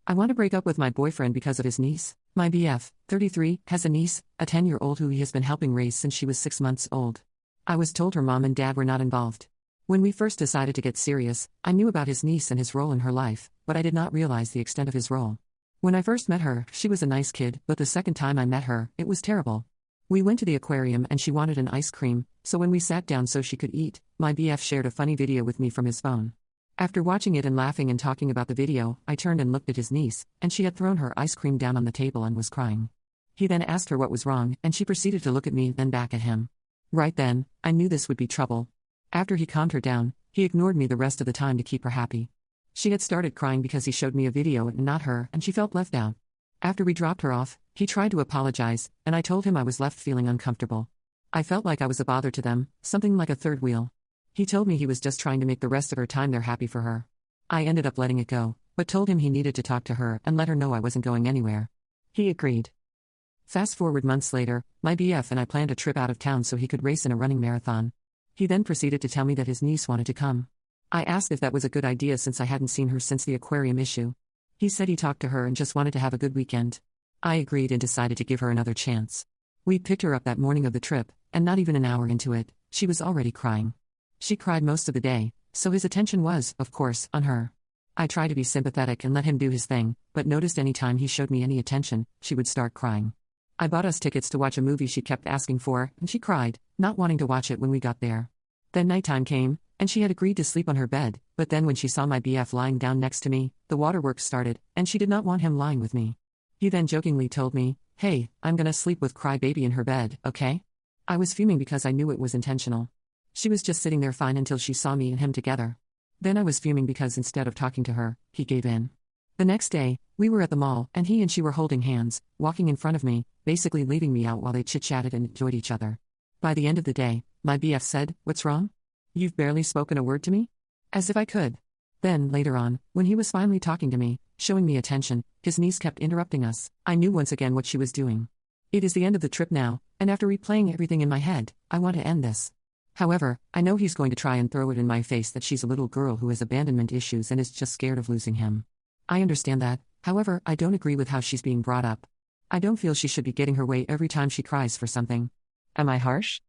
I want to break up with my boyfriend because of his niece. My BF, 33, has a niece, a 10-year-old who he has been helping raise since she was 6 months old. I was told her mom and dad were not involved. When we first decided to get serious, I knew about his niece and his role in her life, but I did not realize the extent of his role. When I first met her, she was a nice kid, but the second time I met her, it was terrible. We went to the aquarium and she wanted an ice cream, so when we sat down so she could eat, my BF shared a funny video with me from his phone. After watching it and laughing and talking about the video, I turned and looked at his niece, and she had thrown her ice cream down on the table and was crying. He then asked her what was wrong, and she proceeded to look at me, then back at him. Right then, I knew this would be trouble. After he calmed her down, he ignored me the rest of the time to keep her happy. She had started crying because he showed me a video and not her, and she felt left out. After we dropped her off, he tried to apologize, and I told him I was left feeling uncomfortable. I felt like I was a bother to them, something like a third wheel. He told me he was just trying to make the rest of her time there happy for her. I ended up letting it go, but told him he needed to talk to her and let her know I wasn't going anywhere. He agreed. Fast forward months later, my BF and I planned a trip out of town so he could race in a running marathon. He then proceeded to tell me that his niece wanted to come. I asked if that was a good idea since I hadn't seen her since the aquarium issue. He said he talked to her and just wanted to have a good weekend. I agreed and decided to give her another chance. We picked her up that morning of the trip, and not even an hour into it, she was already crying. She cried most of the day, so his attention was, of course, on her. I tried to be sympathetic and let him do his thing, but noticed any time he showed me any attention, she would start crying. I bought us tickets to watch a movie she kept asking for, and she cried, not wanting to watch it when we got there. Then nighttime came, and she had agreed to sleep on her bed, but then when she saw my BF lying down next to me, the waterworks started, and she did not want him lying with me. He then jokingly told me, "Hey, I'm gonna sleep with crybaby in her bed, okay?" I was fuming because I knew it was intentional. She was just sitting there fine until she saw me and him together. Then I was fuming because instead of talking to her, he gave in. The next day, we were at the mall, and he and she were holding hands, walking in front of me, basically leaving me out while they chit-chatted and enjoyed each other. By the end of the day, my BF said, "What's wrong? You've barely spoken a word to me?" As if I could. Then, later on, when he was finally talking to me, showing me attention, his niece kept interrupting us. I knew once again what she was doing. It is the end of the trip now, and after replaying everything in my head, I want to end this. However, I know he's going to try and throw it in my face that she's a little girl who has abandonment issues and is just scared of losing him. I understand that, however, I don't agree with how she's being brought up. I don't feel she should be getting her way every time she cries for something. Am I harsh?